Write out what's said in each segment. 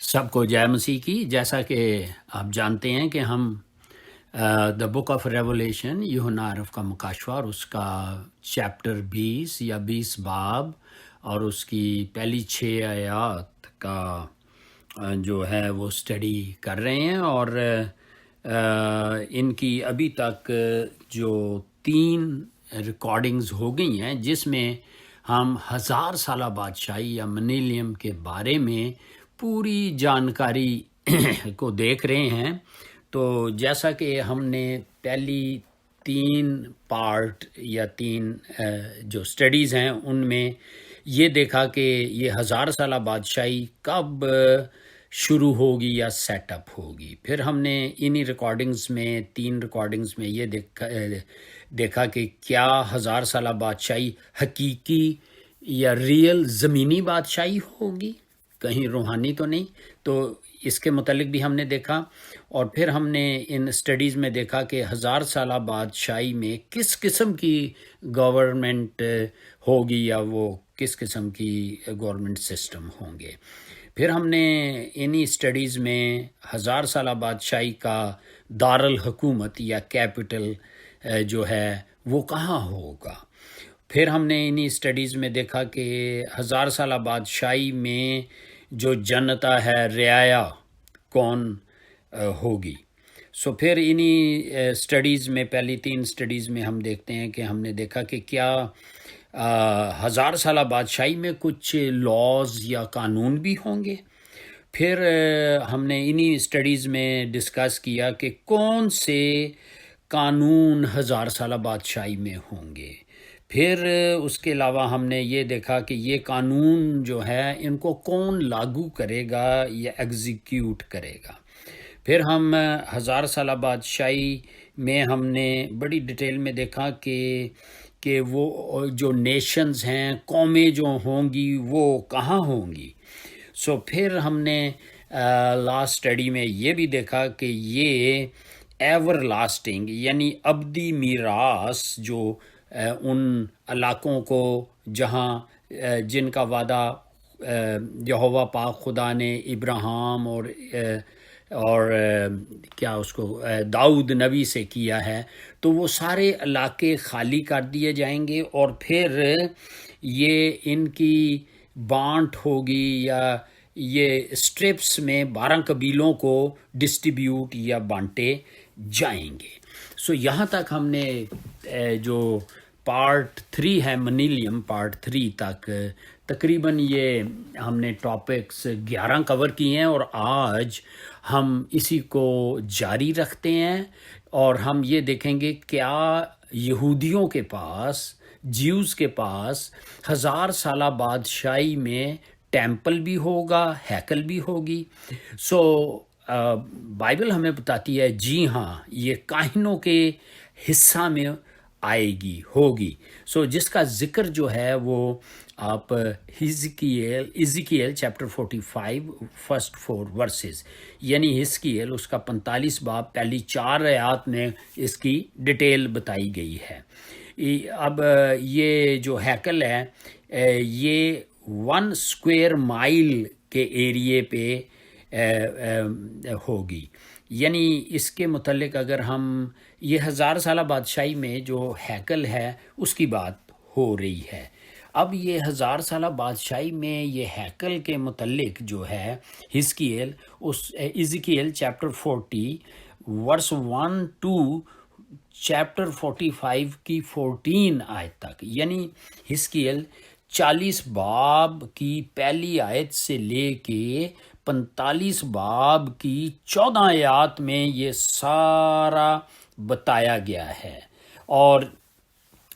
سب کو جے مسیح کی. جیسا کہ آپ جانتے ہیں کہ ہم دا بک آف ریولیشن یوحنا عرف کا مکاشفہ اور اس کا چیپٹر 20 یا 20 باب اور اس کی پہلی 6 آیات کا جو ہے وہ اسٹڈی کر رہے ہیں، اور ان کی ابھی تک جو 3 ریکارڈنگز ہو گئی ہیں جس میں ہم 1000 سالہ بادشاہی یا منیلیم کے بارے میں پوری جانکاری کو دیکھ رہے ہیں. تو جیسا کہ ہم نے پہلی 3 پارٹ یا 3 جو سٹڈیز ہیں ان میں یہ دیکھا کہ یہ 1000 سالہ بادشاہی کب شروع ہوگی یا سیٹ اپ ہوگی. پھر ہم نے انہی ریکارڈنگز میں 3 ریکارڈنگز میں یہ دیکھا کہ کیا 1000 سالہ بادشاہی حقیقی یا ریئل زمینی بادشاہی ہوگی، کہیں روحانی تو نہیں. تو اس کے متعلق بھی ہم نے دیکھا، اور پھر ہم نے ان سٹڈیز میں دیکھا کہ 1000 سالہ بادشاہی میں کس قسم کی گورنمنٹ ہوگی یا وہ کس قسم کی گورنمنٹ سسٹم ہوں گے. پھر ہم نے انہی سٹڈیز میں 1000 سالہ بادشاہی کا دارالحکومت یا کیپٹل جو ہے وہ کہاں ہوگا. پھر ہم نے انہی سٹڈیز میں دیکھا کہ 1000 سالہ بادشاہی میں جو جنتا ہے رعایا کون ہوگی. سو پھر انہی سٹڈیز میں پہلی 3 سٹڈیز میں ہم دیکھتے ہیں کہ ہم نے دیکھا کہ کیا 1000 سالہ بادشاہی میں کچھ لاز یا قانون بھی ہوں گے. پھر ہم نے انہی سٹڈیز میں ڈسکس کیا کہ کون سے قانون 1000 سالہ بادشاہی میں ہوں گے. پھر اس کے علاوہ ہم نے یہ دیکھا کہ یہ قانون جو ہے ان کو کون لاگو کرے گا یا ایگزیکیوٹ کرے گا. پھر ہم 1000 سالہ بادشاہی میں ہم نے بڑی ڈیٹیل میں دیکھا کہ وہ جو نیشنز ہیں، قومیں جو ہوں گی وہ کہاں ہوں گی. سو پھر ہم نے لاسٹ اسٹڈی میں یہ بھی دیکھا کہ یہ ایور لاسٹنگ یعنی ابدی میراث جو ان علاقوں کو جہاں جن کا وعدہ یہوہ پاک خدا نے ابراہیم اور کیا اس کو داؤد نبی سے کیا ہے، تو وہ سارے علاقے خالی کر دیے جائیں گے، اور پھر یہ ان کی بانٹ ہوگی یا یہ اسٹرپس میں 12 قبیلوں کو ڈسٹریبیوٹ یا بانٹے جائیں گے. سو یہاں تک ہم نے جو پارٹ 3 ہے منیلیم پارٹ 3 تک تقریباً یہ ہم نے ٹاپکس 11 کور کیے ہیں، اور آج ہم اسی کو جاری رکھتے ہیں. اور ہم یہ دیکھیں گے کیا یہودیوں کے پاس، جیوز کے پاس 1000 سالہ بادشاہی میں ٹیمپل بھی ہوگا، ہیکل بھی ہوگی. سو بائبل ہمیں بتاتی ہے جی ہاں یہ کاہنوں کے حصہ میں آئے گی، ہوگی. سو جس کا ذکر جو ہے وہ آپ ایزیکیل چیپٹر 45 فرسٹ 4 ورسز یعنی حزقیل اس کا 45 باب پہلی 4 آیات میں اس کی ڈیٹیل بتائی گئی ہے. اب یہ جو ہیکل ہے یہ 1 اسکوائر مائل کے ایریے پہ ہوگی. یعنی اس کے متعلق اگر ہم یہ 1000 سالہ بادشاہی میں جو ہیکل ہے اس کی بات ہو رہی ہے. اب یہ 1000 سالہ بادشاہی میں یہ ہیکل کے متعلق جو ہے حزقیل ایزیکیل چیپٹر 40 ورس 1 to چیپٹر 45 کی 14 آیت تک، یعنی حزقیل 40 باب کی پہلی آیت سے لے کے 45 باب کی 14 آیات میں یہ سارا بتایا گیا ہے. اور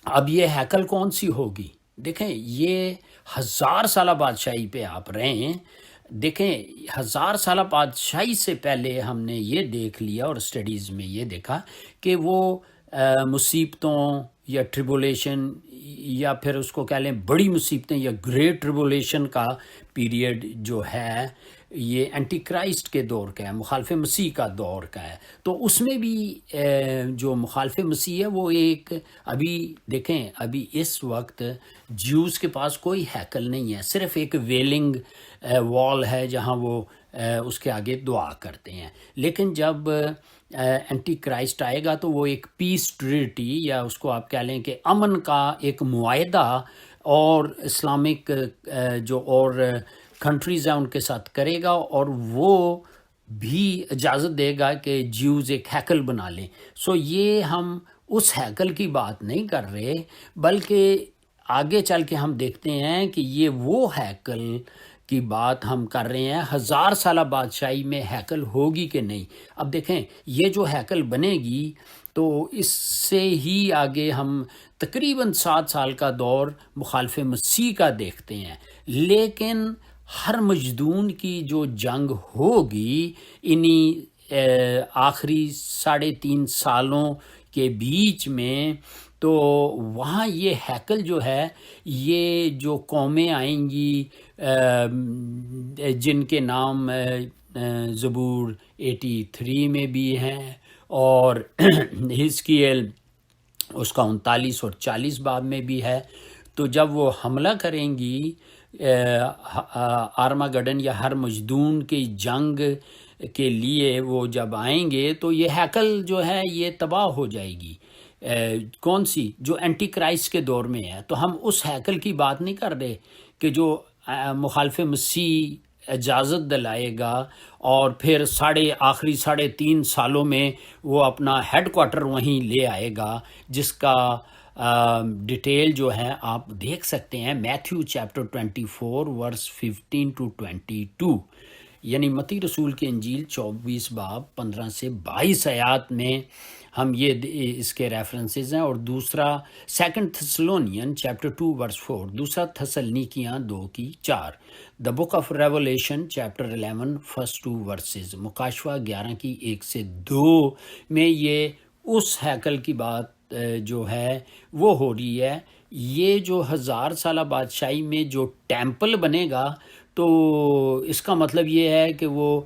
اب یہ ہیکل کون سی ہوگی؟ دیکھیں یہ 1000 سالہ بادشاہی پہ آپ رہیں. دیکھیں 1000 سالہ بادشاہی سے پہلے ہم نے یہ دیکھ لیا اور سٹڈیز میں یہ دیکھا کہ وہ مصیبتوں یا ٹریبولیشن یا پھر اس کو کہہ لیں بڑی مصیبتیں یا گریٹ ٹریبولیشن کا پیریڈ جو ہے یہ اینٹی کرائسٹ کے دور کا ہے، مخالف مسیح کا دور کا ہے. تو اس میں بھی جو مخالف مسیح ہے وہ ایک ابھی دیکھیں ابھی اس وقت جیوز کے پاس کوئی ہیکل نہیں ہے، صرف ایک ویلنگ وال ہے جہاں وہ اس کے آگے دعا کرتے ہیں. لیکن جب اینٹی کرائسٹ آئے گا تو وہ ایک پیس ٹریٹی یا اس کو آپ کہہ لیں کہ امن کا ایک معاہدہ اور اسلامک جو اور کنٹریز ہیں ان کے ساتھ کرے گا، اور وہ بھی اجازت دے گا کہ جیوز ایک ہیکل بنا لیں. سو یہ ہم اس ہیکل کی بات نہیں کر رہے، بلکہ آگے چل کے ہم دیکھتے ہیں کہ یہ وہ ہیکل کی بات ہم کر رہے ہیں. 1000 سالہ بادشاہی میں ہیکل ہوگی کہ نہیں. اب دیکھیں یہ جو ہیکل بنے گی تو اس سے ہی آگے ہم تقریباً 7 سال کا دور مخالف مسیح کا دیکھتے ہیں. لیکن ہر مجدون کی جو جنگ ہوگی انہی آخری 3.5 سالوں کے بیچ میں، تو وہاں یہ ہیکل جو ہے، یہ جو قومیں آئیں گی جن کے نام زبور 83 میں بھی ہیں اور حزقیل اس کا 39 اور 40 باب میں بھی ہے، تو جب وہ حملہ کریں گی آرماگڈن یا ہر مجدون کی جنگ کے لیے وہ جب آئیں گے تو یہ ہیکل جو ہے یہ تباہ ہو جائے گی. کون سی؟ جو اینٹی کرائسٹ کے دور میں ہے. تو ہم اس ہیکل کی بات نہیں کر رہے کہ جو مخالف مسیح اجازت دلائے گا اور پھر آخری 3.5 سالوں میں وہ اپنا ہیڈ کوارٹر وہیں لے آئے گا، جس کا ڈیٹیل جو ہے آپ دیکھ سکتے ہیں میتھیو چیپٹر 24 ورس 15 to 22، یعنی متی رسول کی انجیل 24 باب 15 سے 22 آیات میں ہم یہ اس کے ریفرنسز ہیں. اور دوسرا 2 تھسلونین چیپٹر 2 ورس 4، دوسرا تھسلنیکیاں 2:4، the book of Revelation chapter 11 first 2 verses, مکاشفہ 11 کی 1 سے 2 میں یہ اس ہیکل کی بات جو ہے وہ ہو رہی ہے. یہ جو 1000 سالہ بادشاہی میں جو ٹیمپل بنے گا تو اس کا مطلب یہ ہے کہ وہ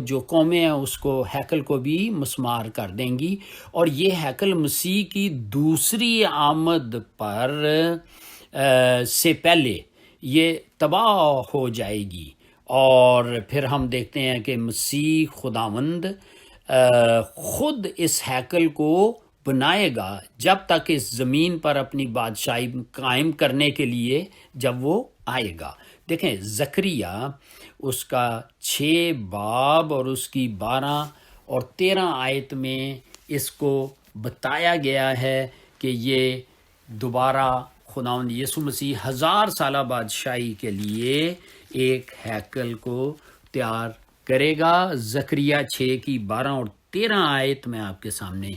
جو قومیں ہیں اس کو ہیکل کو بھی مسمار کر دیں گی، اور یہ ہیکل مسیح کی دوسری آمد پر سے پہلے یہ تباہ ہو جائے گی. اور پھر ہم دیکھتے ہیں کہ مسیح خداوند خود اس ہیکل کو بنائے گا جب تک اس زمین پر اپنی بادشاہی قائم کرنے کے لیے جب وہ آئے گا. دیکھیں زکریا اس کا 6 باب اور اس کی 12 اور 13 آیت میں اس کو بتایا گیا ہے کہ یہ دوبارہ خداوند یسوع مسیح 1000 سالہ بادشاہی کے لیے ایک ہیکل کو تیار کرے گا. زکریا 6 کی 12 اور 13 آیت میں آپ کے سامنے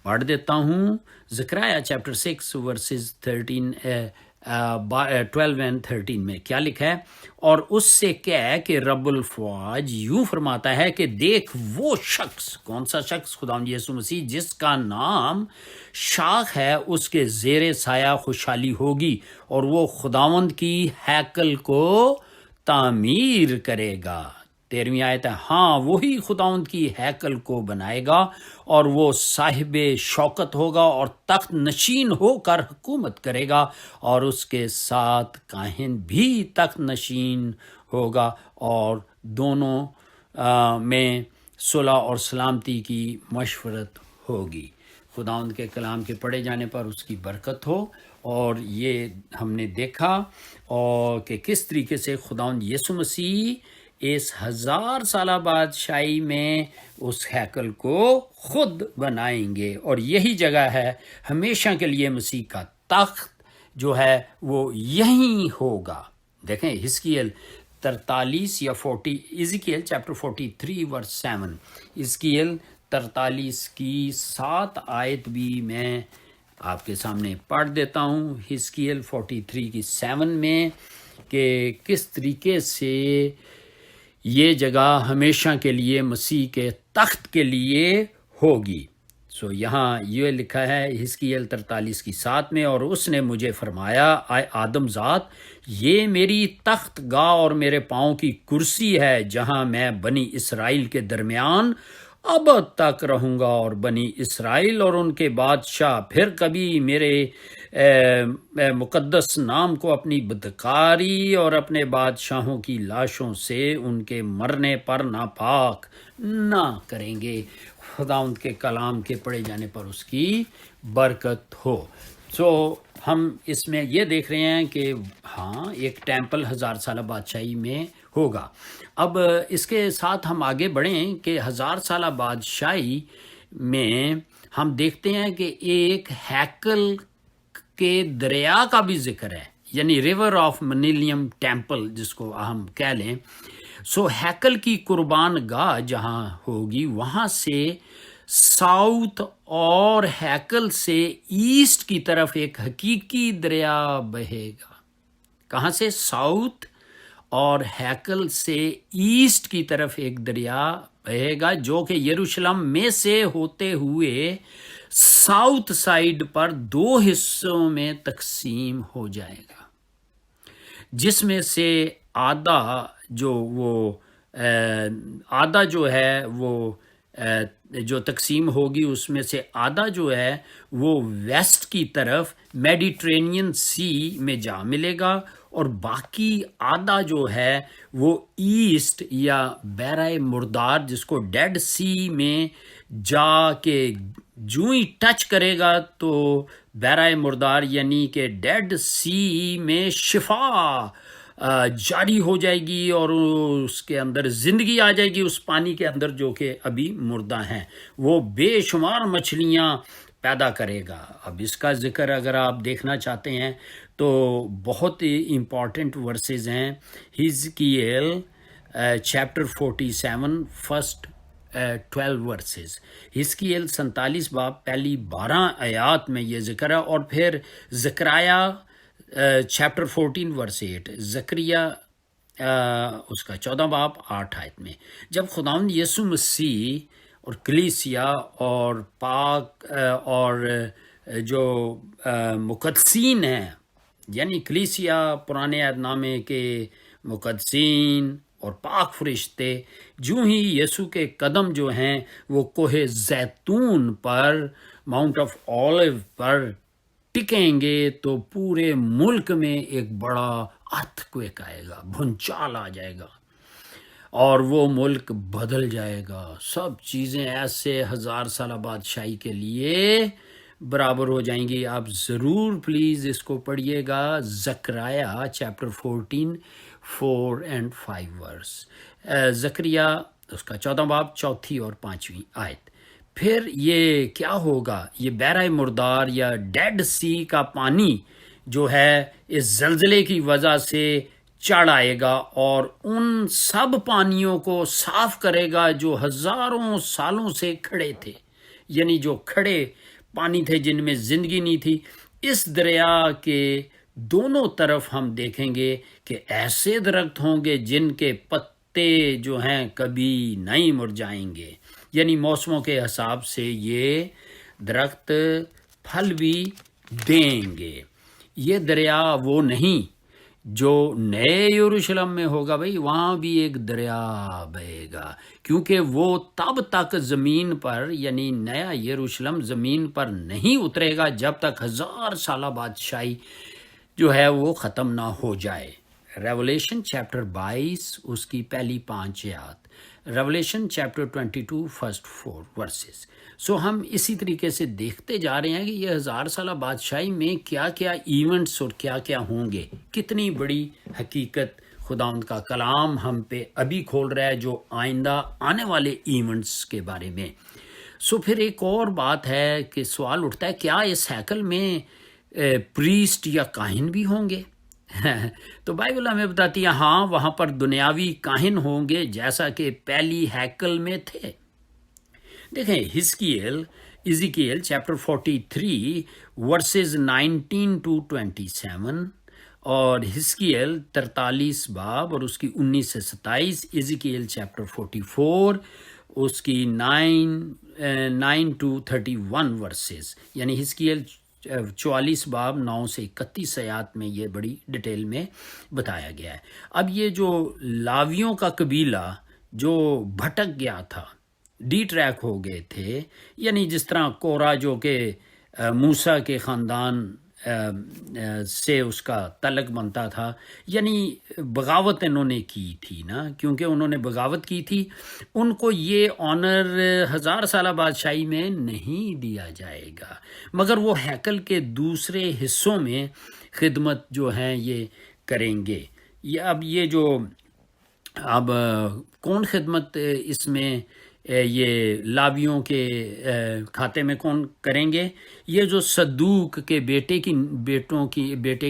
پڑھ دیتا ہوں. زکریا چیپٹر 6 ورسز 12 and 13 میں کیا لکھا ہے؟ اور اس سے کہہ کہ رب الفواج یوں فرماتا ہے کہ دیکھ وہ شخص، کون سا شخص؟ خداوند یسوع مسیح، جس کا نام شاخ ہے، اس کے زیر سایہ خوشحالی ہوگی، اور وہ خداوند کی ہیکل کو تعمیر کرے گا. 13ویں آیت ہے، ہاں وہی خداوند کی ہیکل کو بنائے گا، اور وہ صاحب شوکت ہوگا اور تخت نشین ہو کر حکومت کرے گا، اور اس کے ساتھ کاہن بھی تخت نشین ہوگا، اور دونوں میں صلح اور سلامتی کی مشورت ہوگی. خداوند کے کلام کے پڑھے جانے پر اس کی برکت ہو. اور یہ ہم نے دیکھا اور کہ کس طریقے سے خداوند یسوع مسیح اس 1000 سالہ بادشاہی میں اس ہیکل کو خود بنائیں گے، اور یہی جگہ ہے ہمیشہ کے لیے مسیح کا تخت جو ہے وہ یہیں ہوگا. دیکھیں حزقیل 43 یا 40، ایزیکیل چیپٹر 43 ورس 7، حزقیل 43 کی 7 آیت بھی میں آپ کے سامنے پڑھ دیتا ہوں. حزقیل 43 کی 7 میں کہ کس طریقے سے یہ جگہ ہمیشہ کے لیے مسیح کے تخت کے لیے ہوگی. سو یہاں یہ لکھا ہے حزقیل 43 کی 7 میں، اور اس نے مجھے فرمایا، اے آدم ذات، یہ میری تخت گاہ اور میرے پاؤں کی کرسی ہے، جہاں میں بنی اسرائیل کے درمیان ابد تک رہوں گا، اور بنی اسرائیل اور ان کے بادشاہ پھر کبھی میرے مقدس نام کو اپنی بدکاری اور اپنے بادشاہوں کی لاشوں سے ان کے مرنے پر ناپاک نہ کریں گے۔ خداوند کے کلام کے پڑھے جانے پر اس کی برکت ہو۔ سو ہم اس میں یہ دیکھ رہے ہیں کہ ہاں ایک ٹیمپل 1000 سالہ بادشاہی میں ہوگا۔ اب اس کے ساتھ ہم آگے بڑھیں کہ 1000 سالہ بادشاہی میں ہم دیکھتے ہیں کہ ایک ہیکل کے دریا کا بھی ذکر ہے، یعنی ریور آف منیلیم ٹیمپل جس کو ہم کہہ لیں۔ سو ہیکل کی قربان گاہ جہاں ہوگی وہاں سے ساؤتھ اور ہیکل سے ایسٹ کی طرف ایک حقیقی دریا بہے گا۔ کہاں سے؟ ساؤتھ اور ہیکل سے ایسٹ کی طرف ایک دریا بہے گا جو کہ یروشلم میں سے ہوتے ہوئے ساؤتھ سائڈ پر 2 حصوں میں تقسیم ہو جائے گا، جس میں سے آدھا جو ہے وہ جو تقسیم ہوگی اس میں سے آدھا جو ہے وہ ویسٹ کی طرف میڈیٹرینین سی میں جا ملے گا، اور باقی آدھا جو ہے وہ ایسٹ یا بحرہ مردار جس کو ڈیڈ سی میں جا کے جو ہی ٹچ کرے گا تو بحرہ مردار یعنی کہ ڈیڈ سی میں شفا جاری ہو جائے گی اور اس کے اندر زندگی آ جائے گی، اس پانی کے اندر جو کہ ابھی مردہ ہیں، وہ بے شمار مچھلیاں پیدا کرے گا۔ اب اس کا ذکر اگر آپ دیکھنا چاہتے ہیں تو بہت امپورٹنٹ ورسز ہیں۔ حزقیل چیپٹر 47 فرسٹ 12 ورسز، حزقیل 47 باب پہلی 12 آیات میں یہ ذکر ہے، اور پھر زکریا چیپٹر 14 ورس 8، زکریہ اس کا 14 باب 8 آیت میں، جب خداوند یسوع مسیح اور کلیسیا اور پاک اور جو مقدسین ہیں، یعنی کلیسیا پرانے عہد نامے کے مقدسین اور پاک فرشتے، جو ہی یسوع کے قدم جو ہیں وہ کوہ زیتون پر ماؤنٹ آف اولیو پر ٹکیں گے تو پورے ملک میں ایک بڑا ارتھکویک آئے گا، بھونچال آ جائے گا، اور وہ ملک بدل جائے گا۔ سب چیزیں ایسے 1000 سالہ بادشاہی کے لیے برابر ہو جائیں گی۔ آپ ضرور پلیز اس کو پڑھیے گا، زکریا چیپٹر 14 4 and 5 ورس، زکریا اس کا 14 باب 4 اور 5 آیت۔ پھر یہ کیا ہوگا؟ یہ بحرہ مردار یا ڈیڈ سی کا پانی جو ہے اس زلزلے کی وجہ سے چڑھ آئے گا اور ان سب پانیوں کو صاف کرے گا جو ہزاروں سالوں سے کھڑے تھے، یعنی جو کھڑے پانی تھے جن میں زندگی نہیں تھی۔ اس دریا کے دونوں طرف ہم دیکھیں گے کہ ایسے درخت ہوں گے جن کے پتے جو ہیں کبھی نہیں مرجھائیں گے، یعنی موسموں کے حساب سے یہ درخت پھل بھی دیں گے۔ یہ دریا وہ نہیں جو نئے یروشلم میں ہوگا، بھائی وہاں بھی ایک دریا بہے گا، کیونکہ وہ تب تک زمین پر یعنی نیا یروشلم زمین پر نہیں اترے گا جب تک 1000 سالہ بادشاہی جو ہے وہ ختم نہ ہو جائے۔ ریولیشن چیپٹر 22 اس کی پہلی 5 آیات، ریولیشن چیپٹر 22 فرسٹ 4 ورسز۔ سو ہم اسی طریقے سے دیکھتے جا رہے ہیں کہ یہ 1000 سالہ بادشاہی میں کیا کیا ایونٹس اور کیا کیا ہوں گے۔ کتنی بڑی حقیقت خداوند کا کلام ہم پہ ابھی کھول رہا ہے جو آئندہ آنے والے ایونٹس کے بارے میں۔ سو پھر ایک اور بات ہے کہ سوال اٹھتا ہے، کیا اس ہیکل میں پریسٹ یا کاہن بھی ہوں گے؟ تو بائبل ہمیں بتاتی ہے ہاں وہاں پر دنیاوی کاہن ہوں گے جیسا کہ پہلی ہیکل میں تھے۔ دیکھیں ایزیکیل چیپٹر 43 ورسز 19 to 27 اور حزقیل 43 باب اور اس کی 19 سے 27، ایزیکیل چیپٹر 44 اس کی 9 to 31 ورسز، یعنی حزقیل 44 باب 9 سے 31 آیات میں یہ بڑی ڈیٹیل میں بتایا گیا ہے۔ اب یہ جو لاویوں کا قبیلہ جو بھٹک گیا تھا، ڈی ٹریک ہو گئے تھے، یعنی جس طرح کورہ جو کہ موسیٰ کے خاندان سے اس کا تعلق بنتا تھا، یعنی بغاوت انہوں نے کی تھی نا، کیونکہ انہوں نے بغاوت کی تھی، ان کو یہ آنر 1000 سالہ بادشاہی میں نہیں دیا جائے گا، مگر وہ ہیکل کے دوسرے حصوں میں خدمت جو ہیں یہ کریں گے۔ اب یہ جو اب کون خدمت اس میں یہ لاویوں کے کھاتے میں کون کریں گے؟ یہ جو صدوق کے بیٹے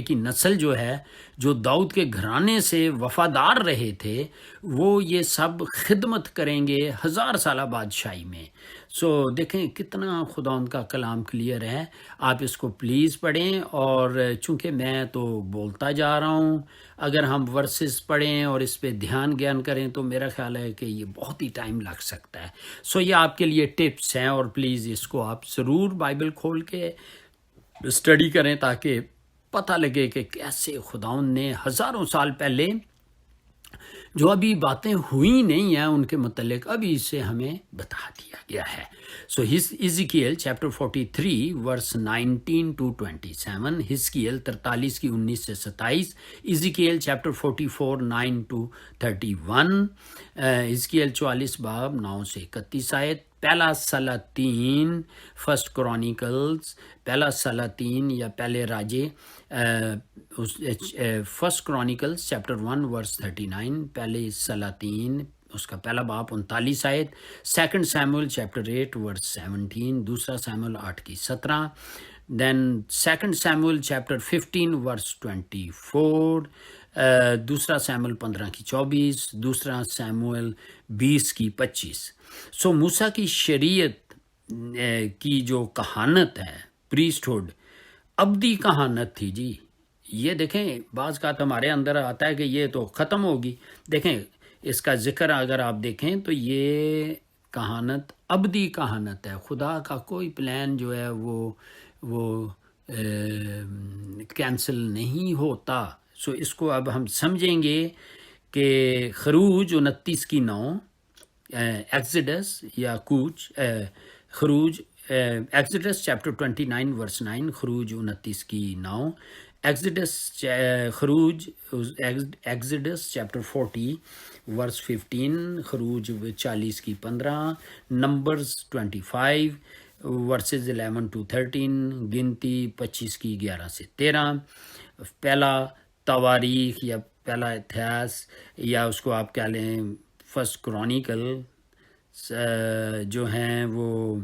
کی نسل جو ہے، جو داؤد کے گھرانے سے وفادار رہے تھے، وہ یہ سب خدمت کریں گے 1000 سالہ بادشاہی میں۔ سو دیکھیں کتنا خدا ان کا کلام کلیئر ہے، آپ اس کو پلیز پڑھیں، اور چونکہ میں تو بولتا جا رہا ہوں، اگر ہم ورسز پڑھیں اور اس پہ دھیان گیان کریں تو میرا خیال ہے کہ یہ بہت ہی ٹائم لگ سکتا ہے۔ سو یہ آپ کے لیے ٹپس ہیں، اور پلیز اس کو آپ ضرور بائبل کھول کے اسٹڈی کریں تاکہ پتہ لگے کہ کیسے خداوند نے ہزاروں سال پہلے جو ابھی باتیں ہوئی نہیں ہیں ان کے متعلق ابھی اسے ہمیں بتا دیا گیا ہے۔ سو Ezekiel chapter 43 verse 19 to 27، حزقیل 43 کی 19 سے 27، Ezekiel chapter 44 9 to 31، حزقیل 44 باب 9 سے 31 آیت، پہلا سلاطین فرسٹ کرونیکلز، پہلا سلاطین یا پہلے راجے، فرسٹ کرونیکلز چیپٹر 1 ورس 39، پہلے سلاطین اس کا پہلا باب 39 آیت، سیکنڈ سیموئل چیپٹر 8 ورس 17، دوسرا سیموئل 8 کی 17، دین سیکنڈ سیموئل چیپٹر 15 ورس 24، دوسرا سیموئل 15 کی 24، دوسرا سیموئل 20 کی 25۔ سو موسیٰ کی شریعت کی جو کہانت ہے، پریسٹ ہوڈ، ابدی کہانت تھی جی۔ یہ دیکھیں بعض کا ہمارے اندر آتا ہے کہ یہ تو ختم ہوگی، دیکھیں اس کا ذکر اگر آپ دیکھیں تو یہ کہانت ابدی کہانت ہے، خدا کا کوئی پلان جو ہے وہ کینسل نہیں ہوتا۔ سو اس کو اب ہم سمجھیں گے کہ خروج 29 کی 9، ایکزیڈس یا کوچ، خروج ایکزیڈس چیپٹر 29 ورس 9، خروج 29 کی 9، ایکزیڈس چیپٹر 40 ورس 15، خروج 40 کی 15، نمبرز 25 ورسز 11 to 13، گنتی 25 کی 11 سے 13، پہلا تواریخ یا پہلا اتہاس یا اس کو آپ کہہ لیں فرسٹ کرونیکل جو ہیں وہ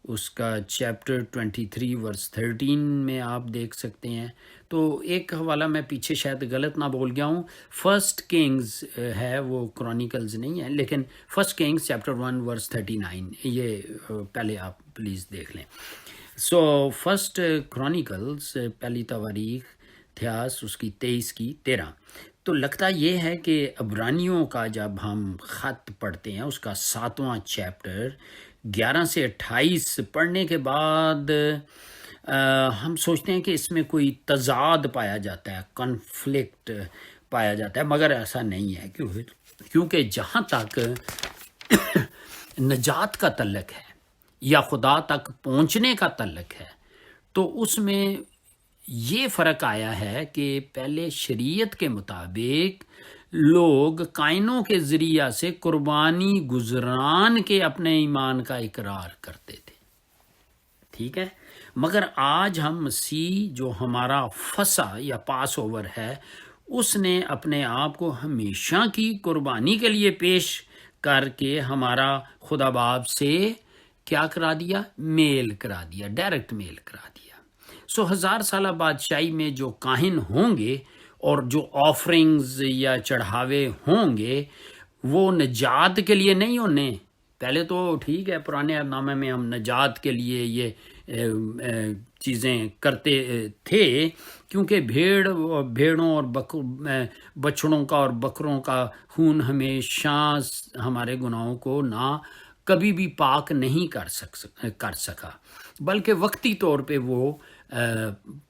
اس کا چیپٹر 23 ورس 13 میں آپ دیکھ سکتے ہیں۔ تو ایک حوالہ میں پیچھے شاید غلط نہ بول گیا ہوں، فرسٹ کنگز ہے، وہ کرونیکلز نہیں ہے، لیکن فرسٹ کنگز چیپٹر 1 ورس 39، یہ پہلے آپ پلیز دیکھ لیں۔ سو فرسٹ کرونیکلز پہلی تواریخ اتہاس اس کی 23 کی 13۔ تو لگتا یہ ہے کہ عبرانیوں کا جب ہم خط پڑھتے ہیں اس کا 7واں چیپٹر 11 سے 28 پڑھنے کے بعد ہم سوچتے ہیں کہ اس میں کوئی تضاد پایا جاتا ہے، کنفلکٹ پایا جاتا ہے، مگر ایسا نہیں ہے، کیونکہ جہاں تک نجات کا تعلق ہے یا خدا تک پہنچنے کا تعلق ہے تو اس میں یہ فرق آیا ہے کہ پہلے شریعت کے مطابق لوگ کائنوں کے ذریعہ سے قربانی گزران کے اپنے ایمان کا اقرار کرتے تھے، ٹھیک ہے، مگر آج ہم مسیح جو ہمارا فسح یا پاس اوور ہے، اس نے اپنے آپ کو ہمیشہ کی قربانی کے لیے پیش کر کے ہمارا خدا باپ سے کیا کرا دیا؟ میل کرا دیا، ڈائریکٹ میل کرا دیا۔ سو 1000 سالہ بادشاہی میں جو کاہن ہوں گے اور جو آفرنگز یا چڑھاوے ہوں گے وہ نجات کے لیے نہیں ہونے، پہلے تو ٹھیک ہے پرانے نامے میں ہم نجات کے لیے یہ چیزیں کرتے تھے، کیونکہ بھیڑوں اور بچڑوں کا اور بکروں کا خون ہمیشہ ہمارے گناہوں کو نہ کبھی بھی پاک نہیں کر سکا، بلکہ وقتی طور پہ وہ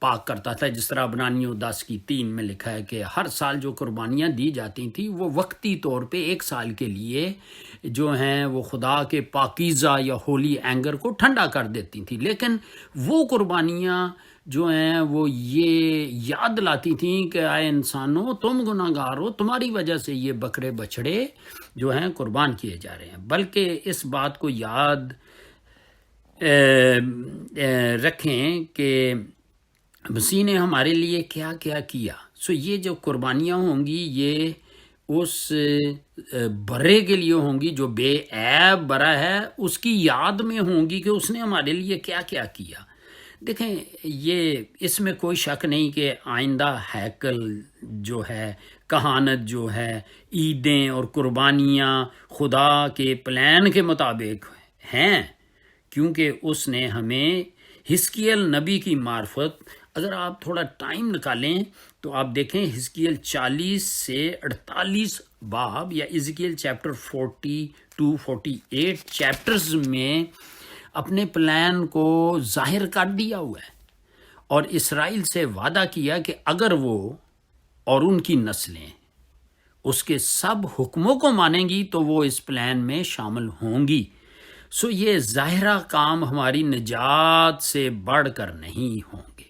پاک کرتا تھا، جس طرح عبرانیوں 10 کی 3 میں لکھا ہے کہ ہر سال جو قربانیاں دی جاتی تھیں وہ وقتی طور پہ 1 سال کے لیے جو ہیں وہ خدا کے پاکیزہ یا ہولی اینگر کو ٹھنڈا کر دیتی تھیں، لیکن وہ قربانیاں جو ہیں وہ یہ یاد لاتی تھیں کہ اے انسانوں تم گناہ گار ہو، تمہاری وجہ سے یہ بکرے بچڑے جو ہیں قربان کیے جا رہے ہیں، بلکہ اس بات کو یاد رکھیں کہ مسیح نے ہمارے لیے کیا کیا کیا۔ سو یہ جو قربانیاں ہوں گی یہ اس برے کے لیے ہوں گی جو بے عیب برا ہے، اس کی یاد میں ہوں گی کہ اس نے ہمارے لیے کیا کیا کیا۔ دیکھیں یہ اس میں کوئی شک نہیں کہ آئندہ ہیکل جو ہے، کہانت جو ہے، عیدیں اور قربانیاں خدا کے پلان کے مطابق ہیں، کیونکہ اس نے ہمیں حزقیل نبی کی معرفت، اگر آپ تھوڑا ٹائم نکالیں تو آپ دیکھیں حزقیل 40 سے 48 باب یا حزقیل چیپٹر 42-48 چیپٹرز میں اپنے پلان کو ظاہر کر دیا ہوا ہے، اور اسرائیل سے وعدہ کیا کہ اگر وہ اور ان کی نسلیں اس کے سب حکموں کو مانیں گی تو وہ اس پلان میں شامل ہوں گی۔ سو یہ ظاہرہ کام ہماری نجات سے بڑھ کر نہیں ہوں گے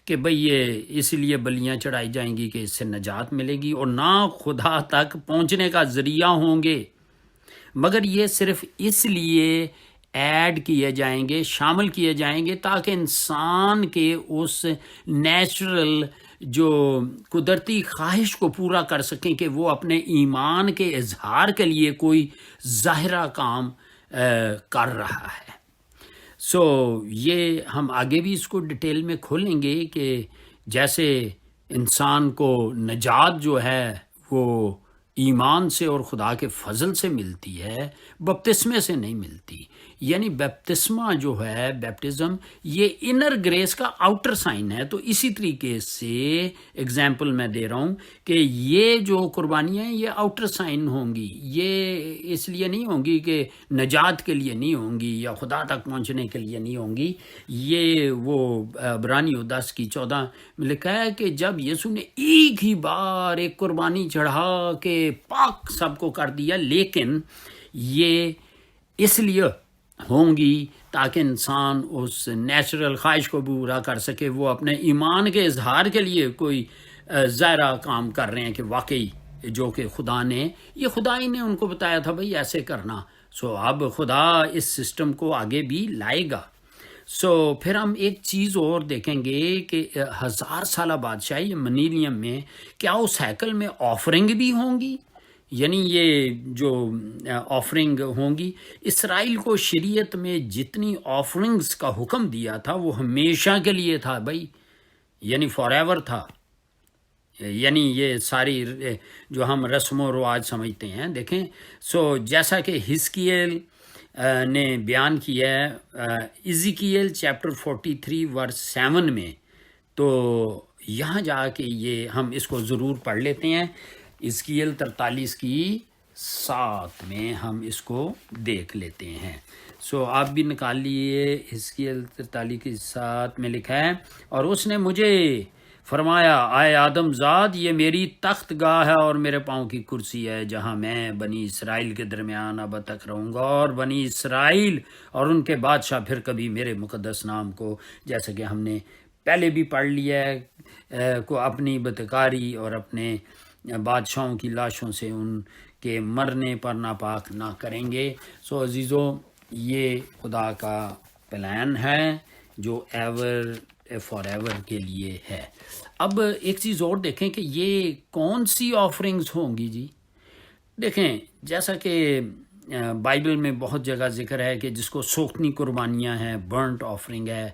کہ بھئی یہ اس لیے بلیاں چڑھائی جائیں گی کہ اس سے نجات ملے گی، اور نہ خدا تک پہنچنے کا ذریعہ ہوں گے، مگر یہ صرف اس لیے ایڈ کیے جائیں گے، شامل کیے جائیں گے تاکہ انسان کے اس نیچرل جو قدرتی خواہش کو پورا کر سکیں کہ وہ اپنے ایمان کے اظہار کے لیے کوئی ظاہرہ کام کر رہا ہے۔ سو یہ ہم آگے بھی اس کو ڈیٹیل میں کھولیں گے کہ جیسے انسان کو نجات جو ہے وہ ایمان سے اور خدا کے فضل سے ملتی ہے، بپتسمے سے نہیں ملتی۔ یعنی بپتسمہ جو ہے، بیپٹزم، یہ انر گریس کا آؤٹر سائن ہے۔ تو اسی طریقے سے اگزامپل میں دے رہا ہوں کہ یہ جو قربانیاں ہیں یہ آؤٹر سائن ہوں گی، یہ اس لیے نہیں ہوں گی کہ نجات کے لیے نہیں ہوں گی یا خدا تک پہنچنے کے لیے نہیں ہوں گی۔ یہ وہ عبرانیوں 10:14 میں لکھا ہے کہ جب یسوع نے ایک ہی بار ایک قربانی چڑھا کے پاک سب کو کر دیا، لیکن یہ اس لیے ہوں گی تاکہ انسان اس نیچرل خواہش کو پورا کر سکے، وہ اپنے ایمان کے اظہار کے لیے کوئی ظاہرہ کام کر رہے ہیں کہ واقعی جو کہ خدا نے، یہ خدا ہی نے ان کو بتایا تھا بھئی ایسے کرنا۔ سو اب خدا اس سسٹم کو آگے بھی لائے گا۔ سو پھر ہم ایک چیز اور دیکھیں گے کہ 1000 سالہ بادشاہی منیلیم میں کیا اس ہیکل میں آفرنگ بھی ہوں گی؟ یعنی یہ جو آفرنگ ہوں گی، اسرائیل کو شریعت میں جتنی آفرنگز کا حکم دیا تھا وہ ہمیشہ کے لیے تھا بھائی، یعنی فار ایور تھا۔ یعنی یہ ساری جو ہم رسم و رواج سمجھتے ہیں، دیکھیں سو جیسا کہ حزقیل نے بیان کیا ہے ایزیکیل چیپٹر 43 ورس 7 میں، تو یہاں جا کے یہ ہم اس کو ضرور پڑھ لیتے ہیں۔ حزقیل 43:7 میں ہم اس کو دیکھ لیتے ہیں۔ سو آپ بھی نکال لیے، حزقیل 43:7 میں لکھا ہے، اور اس نے مجھے فرمایا اے آدم زاد، یہ میری تخت گاہ ہے اور میرے پاؤں کی کرسی ہے، جہاں میں بنی اسرائیل کے درمیان اب تک رہوں گا، اور بنی اسرائیل اور ان کے بادشاہ پھر کبھی میرے مقدس نام کو، جیسا کہ ہم نے پہلے بھی پڑھ لیا ہے، کو اپنی بدکاری اور اپنے بادشاہوں کی لاشوں سے ان کے مرنے پر ناپاک نہ کریں گے۔ سو عزیزو، یہ خدا کا پلان ہے جو ایور فار ایور کے لیے ہے۔ اب ایک چیز اور دیکھیں کہ یہ کون سی آفرنگز ہوں گی جی۔ دیکھیں جیسا کہ بائبل میں بہت جگہ ذکر ہے کہ جس کو سوختنی قربانیاں ہیں، برنٹ آفرنگ ہے،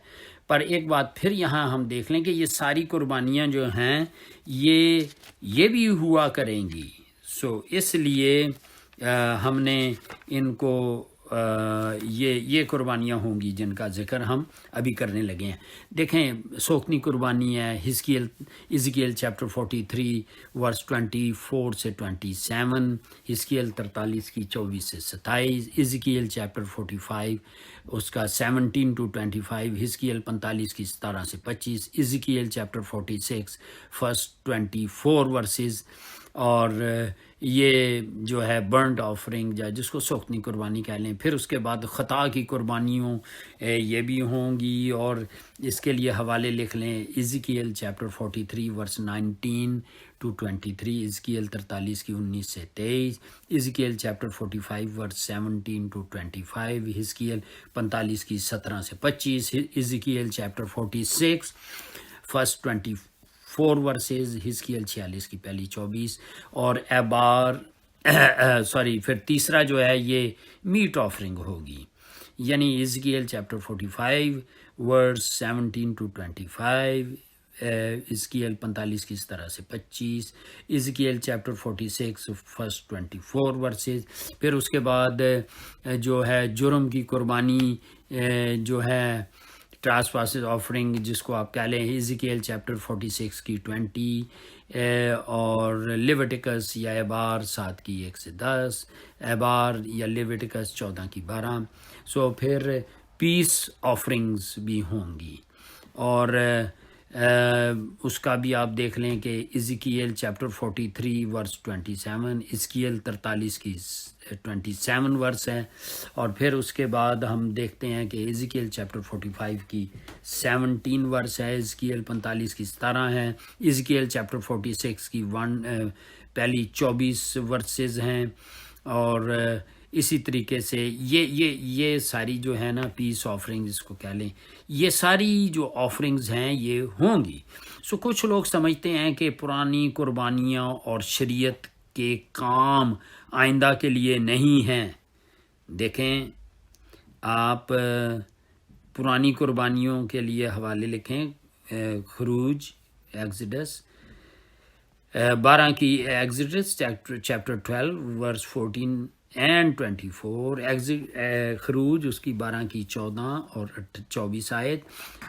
پر ایک بات پھر یہاں ہم دیکھ لیں کہ یہ ساری قربانیاں جو ہیں یہ بھی ہوا کریں گی۔ سو اس لیے ہم نے ان کو یہ قربانیاں ہوں گی جن کا ذکر ہم ابھی کرنے لگے ہیں۔ دیکھیں سوختنی قربانی ہے حزقیل چیپٹر 43 ورس 24 سے 27، حزقیل 43 کی 24 سے 27، حزقیل چیپٹر 45 اس کا 17 to 25، حزقیل 45 کی 17 سے 25، حزقیل چیپٹر 46 فرسٹ 24 ورسز، اور یہ جو ہے برنٹ آفرنگ یا جس کو سوختنی قربانی کہہ لیں، پھر اس کے بعد خطا کی قربانیوں یہ بھی ہوں گی، اور اس کے لیے حوالے لکھ لیں ایزیکیل چیپٹر 43 ورس 19 to 23، ایزیکیل 43 کی 19 سے 23، ایزیکیل چیپٹر 45 ورس 17 to 25، حزقیل 45 کی 17 سے 25، ایزیکیل چیپٹر 46 فرسٹ 24 ورسز، حزقیل 46 کی پہلی 24، اور ایبار پھر تیسرا جو ہے یہ میٹ آفرنگ ہوگی، یعنی حزقیل چیپٹر 45 ورس 17 to 25، حزقیل 45 کی 17 سے 25، حزقیل چیپٹر 46 فرسٹ 24 ورسز، پھر اس کے بعد جو ہے جرم کی قربانی جو ہے ٹراسپاسز آفرنگ جس کو آپ کہہ لیں، حزقیل چیپٹر 46 کی 20، اور لیویٹیکس یا ایبار 7 کی 1 سے 10، ایبار یا لیویٹیکس 14 کی 12۔ پھر پیس آفرنگز بھی ہوں گی، اور اس کا بھی آپ دیکھ لیں کہ ایزیکیل چیپٹر 43 ورس 27، حزقیل 43 کی 27 ورس ہے، اور پھر اس کے بعد ہم دیکھتے ہیں کہ ایزیکیل چیپٹر 45 کی 17 ورس ہے، حزقیل 45 کی 17 ہے، ایزیکیل چیپٹر 46 کی پہلی 24 ورسز ہیں، اور اسی طریقے سے یہ ساری جو ہے نا پیس آفرنگ جس کو کہہ لیں، یہ ساری جو آفرنگز ہیں یہ ہوں گی۔ کچھ لوگ سمجھتے ہیں کہ پرانی قربانیاں اور شریعت کے کام آئندہ کے لیے نہیں ہیں۔ دیکھیں آپ پرانی قربانیوں کے لیے حوالے لکھیں، خروج ایگزڈس 12 کی، ایگزڈس چیپٹر 12 ورس 14 اینڈ 24، خروج اس کی 12 کی 14 اور 24 آیت،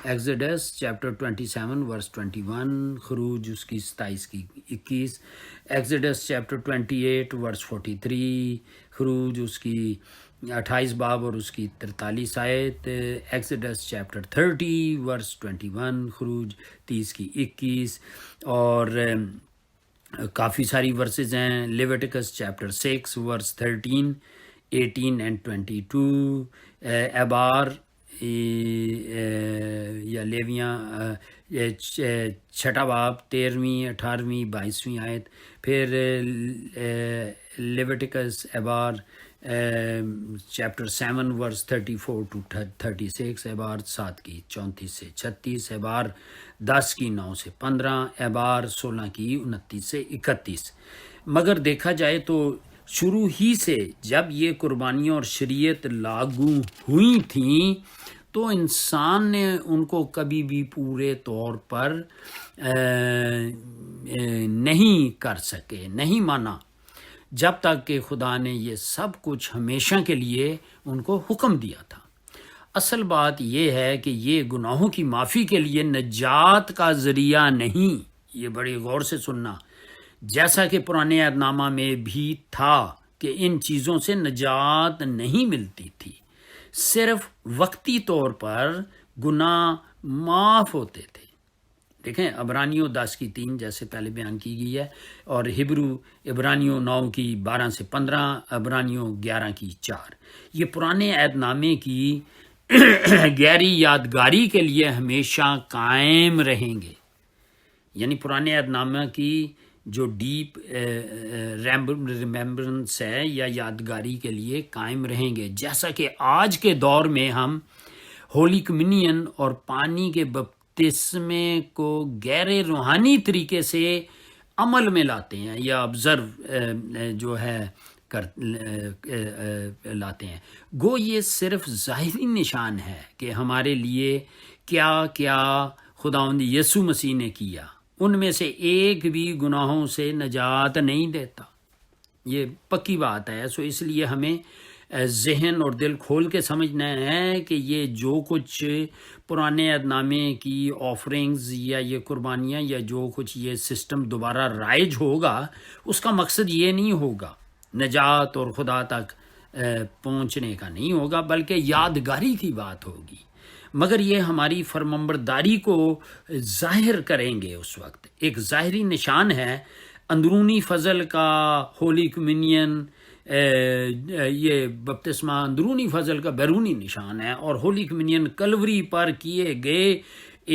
ایگزڈس چیپٹر 27 ورس 21، خروج اس کی 27 کی 21، ایگزڈس چیپٹر 28 ورس 43، خروج اس کی 28 باب اور اس کی 43 آیت، ایگزڈس چیپٹر 30 ورس 21، خروج 30 کی 21، اور کافی ساری ورسز ہیں، لیویٹیکس چیپٹر 6 ورس 13، 18 اینڈ 22، ایبار یا لیویاں چھٹا باب 13ویں 18ویں 22ویں آیت، پھر لیویٹیکس ایبار چیپٹر 7 ورس 34 to 36، ایبار 7 کی 34 سے 36، ایبار 10 کی 9 سے 15، ایبار 16 کی 29 سے 31۔ مگر دیکھا جائے تو شروع ہی سے جب یہ قربانیاں اور شریعت لاگو ہوئی تھیں تو انسان نے ان کو کبھی بھی پورے طور پر نہیں کر سکے، نہیں مانا، جب تک کہ خدا نے یہ سب کچھ ہمیشہ کے لیے ان کو حکم دیا تھا۔ اصل بات یہ ہے کہ یہ گناہوں کی معافی کے لیے نجات کا ذریعہ نہیں، یہ بڑی غور سے سننا، جیسا کہ پرانے عہد نامہ میں بھی تھا کہ ان چیزوں سے نجات نہیں ملتی تھی، صرف وقتی طور پر گناہ معاف ہوتے تھے۔ دیکھیں عبرانیوں 10 کی 3 جیسے پہلے بیان کی گئی ہے، اور عبرانیوں 9 کی 12 سے 15، عبرانیوں 11 کی 4، یہ پرانے عہد نامے کی گہری یادگاری کے لیے ہمیشہ قائم رہیں گے، یعنی پرانے عہد نامہ کی جو ڈیپ ریممبرنس ہے یا یادگاری کے لیے قائم رہیں گے، جیسا کہ آج کے دور میں ہم ہولی کمیونین اور پانی کے بپتسمے کو غیر روحانی طریقے سے عمل میں لاتے ہیں یا آبزرو جو ہے لاتے ہیں، گو یہ صرف ظاہری نشان ہے کہ ہمارے لیے کیا کیا خداوند یسوع مسیح نے کیا، ان میں سے ایک بھی گناہوں سے نجات نہیں دیتا، یہ پکی بات ہے۔ اس لیے ہمیں ذہن اور دل کھول کے سمجھنا ہے کہ یہ جو کچھ پرانے عہد نامے کی آفرنگز یا یہ قربانیاں یا جو کچھ یہ سسٹم دوبارہ رائج ہوگا، اس کا مقصد یہ نہیں ہوگا نجات اور خدا تک پہنچنے کا نہیں ہوگا، بلکہ یادگاری کی بات ہوگی، مگر یہ ہماری فرمانبرداری کو ظاہر کریں گے۔ اس وقت ایک ظاہری نشان ہے اندرونی فضل کا ہولی کمیونین، یہ بپتسمہ اندرونی فضل کا بیرونی نشان ہے، اور ہولی کمیونین کلوری پر کیے گئے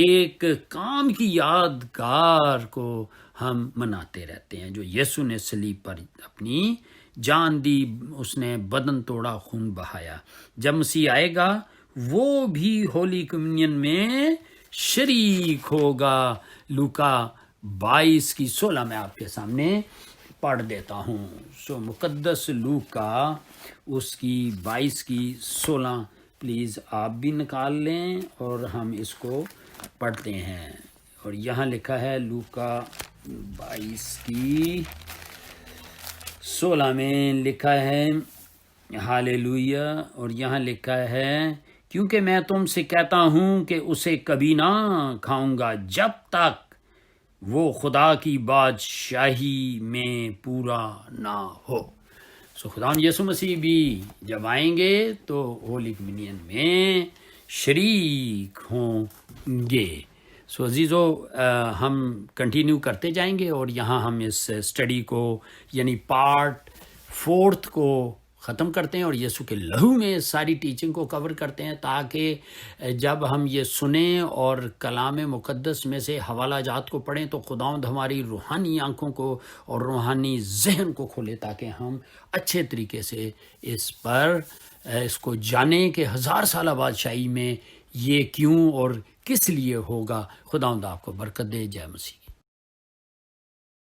ایک کام کی یادگار کو ہم مناتے رہتے ہیں، جو یسوع نے صلیب پر اپنی جان دی، اس نے بدن توڑا، خون بہایا۔ جب مسیح آئے گا وہ بھی ہولی کمیونین میں شریک ہوگا۔ لوکا 22:16 میں آپ کے سامنے پڑھ دیتا ہوں۔ سو مقدس لوکا اس کی 22:16 پلیز آپ بھی نکال لیں اور ہم اس کو پڑھتے ہیں۔ اور یہاں لکھا ہے لوکا 22:16 میں لکھا ہے ہالےلویا، اور یہاں لکھا ہے کیونکہ میں تم سے کہتا ہوں کہ اسے کبھی نہ کھاؤں گا جب تک وہ خدا کی بادشاہی میں پورا نہ ہو۔ سو خداوند یسوع مسیح بھی جب آئیں گے تو ہولی کمیونین میں شریک ہوں گے۔ سو عزیزو، ہم کنٹینیو کرتے جائیں گے، اور یہاں ہم اس اسٹڈی کو یعنی پارٹ 4 کو ختم کرتے ہیں، اور یسوع کے لہو میں ساری ٹیچنگ کو کور کرتے ہیں، تاکہ جب ہم یہ سنیں اور کلام مقدس میں سے حوالہ جات کو پڑھیں تو خداوند ہماری روحانی آنکھوں کو اور روحانی ذہن کو کھولے، تاکہ ہم اچھے طریقے سے اس کو جانیں کہ 1000 سالہ بادشاہی میں یہ کیوں اور کس لیے ہوگا۔ خداوند آپ کو برکت دے۔ جے مسیح۔